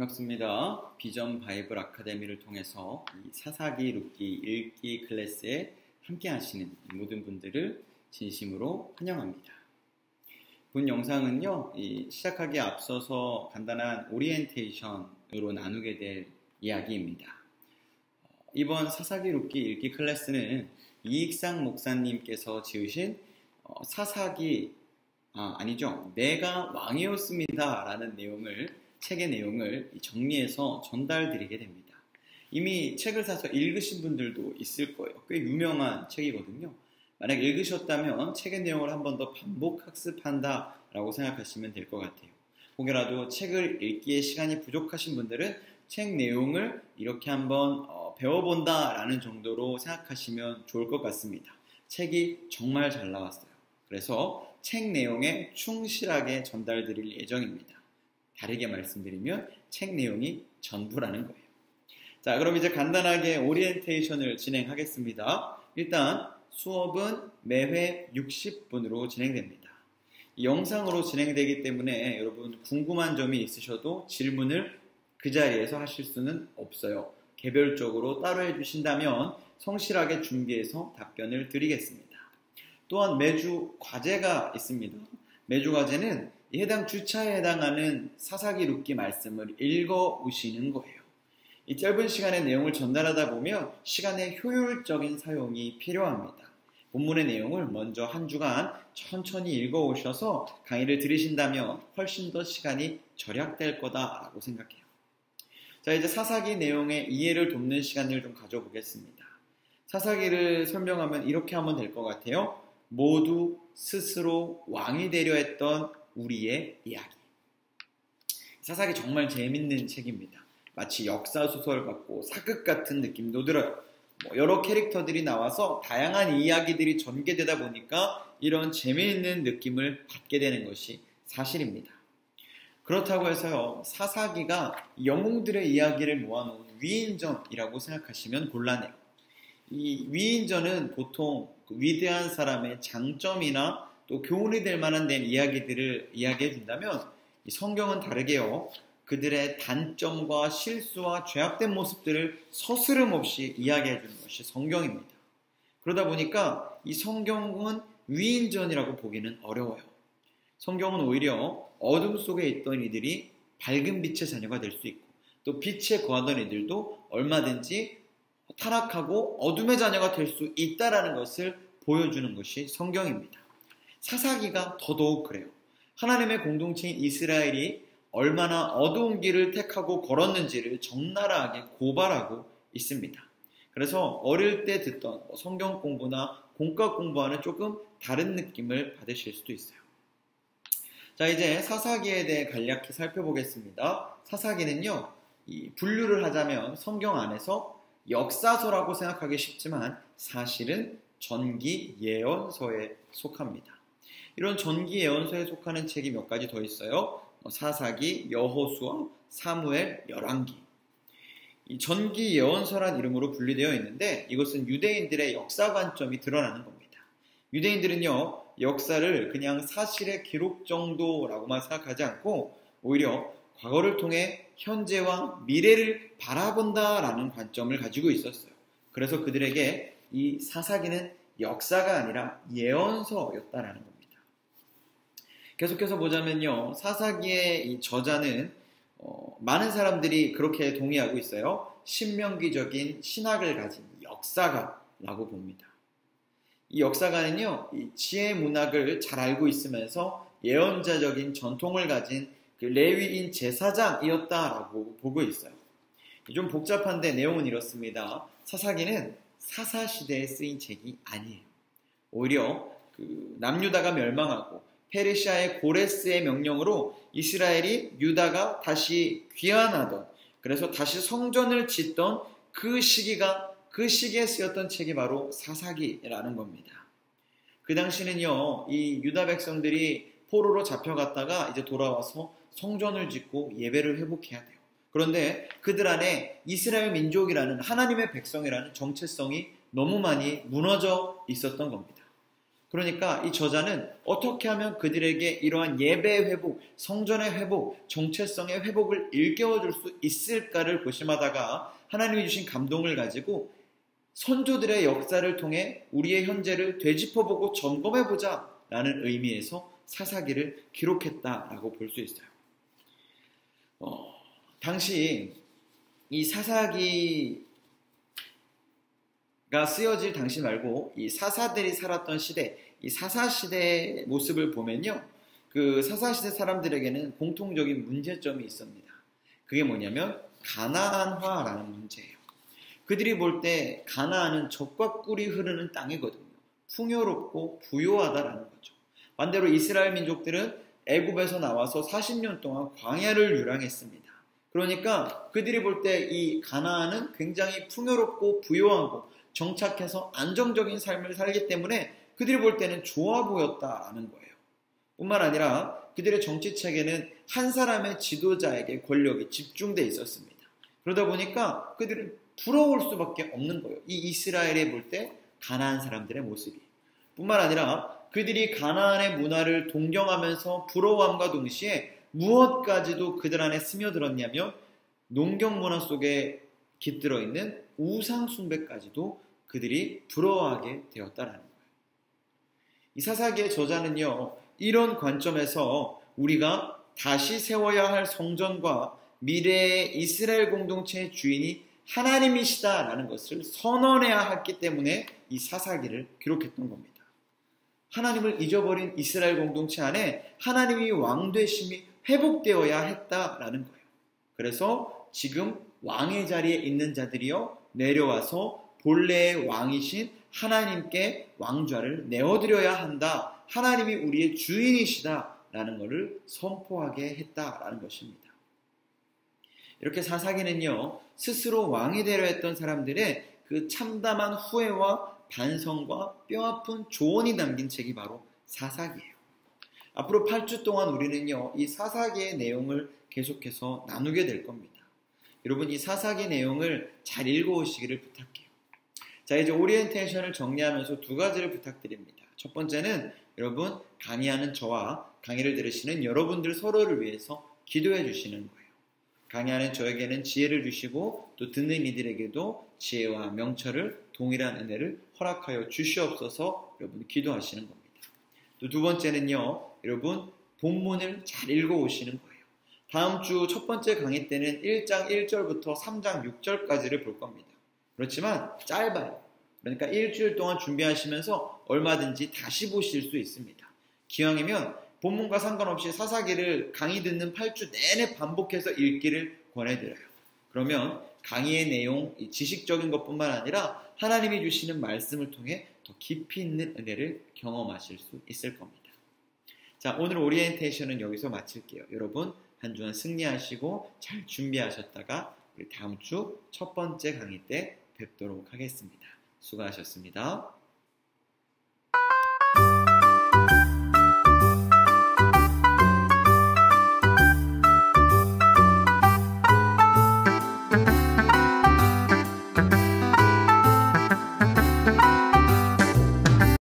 반갑습니다. 비전 바이블 아카데미를 통해서 이 사사기 룻기 읽기 클래스에 함께 하시는 모든 분들을 진심으로 환영합니다. 본 영상은요, 시작하기에 앞서서 간단한 오리엔테이션으로 나누게 될 이야기입니다. 이번 사사기 룻기 읽기 클래스는 이익상 목사님께서 지으신 내가 왕이었습니다 라는 책의 내용을 정리해서 전달드리게 됩니다. 이미 책을 사서 읽으신 분들도 있을 거예요. 꽤 유명한 책이거든요. 만약 읽으셨다면 책의 내용을 한 번 더 반복 학습한다 라고 생각하시면 될 것 같아요. 혹여라도 책을 읽기에 시간이 부족하신 분들은 책 내용을 이렇게 한번 배워본다 라는 정도로 생각하시면 좋을 것 같습니다. 책이 정말 잘 나왔어요. 그래서 책 내용에 충실하게 전달드릴 예정입니다. 다르게 말씀드리면 책 내용이 전부라는 거예요. 자, 그럼 이제 간단하게 오리엔테이션을 진행하겠습니다. 일단 수업은 매회 60분으로 진행됩니다. 영상으로 진행되기 때문에 여러분 궁금한 점이 있으셔도 질문을 그 자리에서 하실 수는 없어요. 개별적으로 따로 해주신다면 성실하게 준비해서 답변을 드리겠습니다. 또한 매주 과제가 있습니다. 매주 과제는 해당 주차에 해당하는 사사기 룻기 말씀을 읽어 오시는 거예요. 이 짧은 시간에 내용을 전달하다 보면 시간의 효율적인 사용이 필요합니다. 본문의 내용을 먼저 한 주간 천천히 읽어 오셔서 강의를 들으신다면 훨씬 더 시간이 절약될 거다라고 생각해요. 자, 이제 사사기 내용의 이해를 돕는 시간을 좀 가져보겠습니다. 사사기를 설명하면 이렇게 하면 될 것 같아요. 모두 스스로 왕이 되려 했던 우리의 이야기. 사사기 정말 재밌는 책입니다. 마치 역사소설 같고 사극 같은 느낌도 들어요. 여러 캐릭터들이 나와서 다양한 이야기들이 전개되다 보니까 이런 재미있는 느낌을 받게 되는 것이 사실입니다. 그렇다고 해서요, 사사기가 영웅들의 이야기를 모아놓은 위인전이라고 생각하시면 곤란해요. 이 위인전은 보통 위대한 사람의 장점이나 또 교훈이 될 만한 이야기들을 이야기해 준다면 이 성경은 다르게요. 그들의 단점과 실수와 죄악된 모습들을 서스름 없이 이야기해 주는 것이 성경입니다. 그러다 보니까 이 성경은 위인전이라고 보기는 어려워요. 성경은 오히려 어둠 속에 있던 이들이 밝은 빛의 자녀가 될 수 있고 또 빛에 거하던 이들도 얼마든지 타락하고 어둠의 자녀가 될 수 있다는 것을 보여주는 것이 성경입니다. 사사기가 더더욱 그래요. 하나님의 공동체인 이스라엘이 얼마나 어두운 길을 택하고 걸었는지를 적나라하게 고발하고 있습니다. 그래서 어릴 때 듣던 성경 공부나 공과 공부와는 조금 다른 느낌을 받으실 수도 있어요. 자, 이제 사사기에 대해 간략히 살펴보겠습니다. 사사기는요, 분류를 하자면 성경 안에서 역사서라고 생각하기 쉽지만 사실은 전기 예언서에 속합니다. 이런 전기 예언서에 속하는 책이 몇 가지 더 있어요. 사사기, 여호수아, 사무엘, 열왕기. 이 전기 예언서란 이름으로 분류되어 있는데 이것은 유대인들의 역사 관점이 드러나는 겁니다. 유대인들은요, 역사를 그냥 사실의 기록 정도라고만 생각하지 않고 오히려 과거를 통해 현재와 미래를 바라본다라는 관점을 가지고 있었어요. 그래서 그들에게 이 사사기는 역사가 아니라 예언서였다라는 겁니다. 계속해서 보자면요, 사사기의 이 저자는 많은 사람들이 그렇게 동의하고 있어요. 신명기적인 신학을 가진 역사가라고 봅니다. 이 역사가는요, 이 지혜 문학을 잘 알고 있으면서 예언자적인 전통을 가진 그 레위인 제사장이었다라고 보고 있어요. 좀 복잡한데 내용은 이렇습니다. 사사기는 사사시대에 쓰인 책이 아니에요. 오히려 남유다가 멸망하고 페르시아의 고레스의 명령으로 이스라엘이 유다가 다시 귀환하던, 그래서 다시 성전을 짓던 그 시기에 쓰였던 책이 바로 사사기라는 겁니다. 그 당시는요, 이 유다 백성들이 포로로 잡혀갔다가 이제 돌아와서 성전을 짓고 예배를 회복해야 돼요. 그런데 그들 안에 이스라엘 민족이라는 하나님의 백성이라는 정체성이 너무 많이 무너져 있었던 겁니다. 그러니까 이 저자는 어떻게 하면 그들에게 이러한 예배의 회복, 성전의 회복, 정체성의 회복을 일깨워줄 수 있을까를 고심하다가 하나님이 주신 감동을 가지고 선조들의 역사를 통해 우리의 현재를 되짚어보고 점검해보자 라는 의미에서 사사기를 기록했다라고 볼 수 있어요. 당시 이 사사기가 쓰여질 당시 말고 이 사사들이 살았던 시대, 이 사사시대의 모습을 보면요. 그 사사시대 사람들에게는 공통적인 문제점이 있습니다. 그게 뭐냐면 가나안화라는 문제예요. 그들이 볼 때 가나안은 젖과 꿀이 흐르는 땅이거든요. 풍요롭고 부요하다라는 거죠. 반대로 이스라엘 민족들은 애굽에서 나와서 40년 동안 광야를 유랑했습니다. 그러니까 그들이 볼 때 이 가나안은 굉장히 풍요롭고 부요하고 정착해서 안정적인 삶을 살기 때문에 그들이 볼 때는 좋아 보였다라는 거예요. 뿐만 아니라 그들의 정치 체계는 한 사람의 지도자에게 권력이 집중되어 있었습니다. 그러다 보니까 그들은 부러울 수밖에 없는 거예요. 이 이스라엘에 볼 때 가나안 사람들의 모습이. 뿐만 아니라 그들이 가나안의 문화를 동경하면서 부러워함과 동시에 무엇까지도 그들 안에 스며들었냐면 농경 문화 속에 깃들어 있는 우상 숭배까지도 그들이 부러워하게 되었다라는 거예요. 이 사사기의 저자는요, 이런 관점에서 우리가 다시 세워야 할 성전과 미래의 이스라엘 공동체의 주인이 하나님이시다라는 것을 선언해야 했기 때문에 이 사사기를 기록했던 겁니다. 하나님을 잊어버린 이스라엘 공동체 안에 하나님이 왕 되심이 회복되어야 했다라는 거예요. 그래서 지금 왕의 자리에 있는 자들이여 내려와서 본래의 왕이신 하나님께 왕좌를 내어드려야 한다. 하나님이 우리의 주인이시다라는 것을 선포하게 했다라는 것입니다. 이렇게 사사기는요, 스스로 왕이 되려 했던 사람들의 그 참담한 후회와 반성과 뼈아픈 조언이 담긴 책이 바로 사사기예요. 앞으로 8주 동안 우리는요, 이 사사기의 내용을 계속해서 나누게 될 겁니다. 여러분, 이 사사기 내용을 잘 읽어오시기를 부탁해요. 자, 이제 오리엔테이션을 정리하면서 두 가지를 부탁드립니다. 첫 번째는 여러분, 강의하는 저와 강의를 들으시는 여러분들 서로를 위해서 기도해 주시는 거예요. 강의하는 저에게는 지혜를 주시고 또 듣는 이들에게도 지혜와 명철을 동일한 은혜를 허락하여 주시옵소서 여러분 기도하시는 겁니다. 또 두 번째는요, 여러분 본문을 잘 읽어오시는 거예요. 다음 주 첫 번째 강의 때는 1장 1절부터 3장 6절까지를 볼 겁니다. 그렇지만 짧아요. 그러니까 일주일 동안 준비하시면서 얼마든지 다시 보실 수 있습니다. 기왕이면 본문과 상관없이 사사기를 강의 듣는 8주 내내 반복해서 읽기를 권해드려요. 그러면 강의의 내용, 지식적인 것뿐만 아니라 하나님이 주시는 말씀을 통해 더 깊이 있는 은혜를 경험하실 수 있을 겁니다. 자, 오늘 오리엔테이션은 여기서 마칠게요. 여러분 한 주간 승리하시고 잘 준비하셨다가 우리 다음 주 첫 번째 강의 때 뵙도록 하겠습니다. 수고하셨습니다.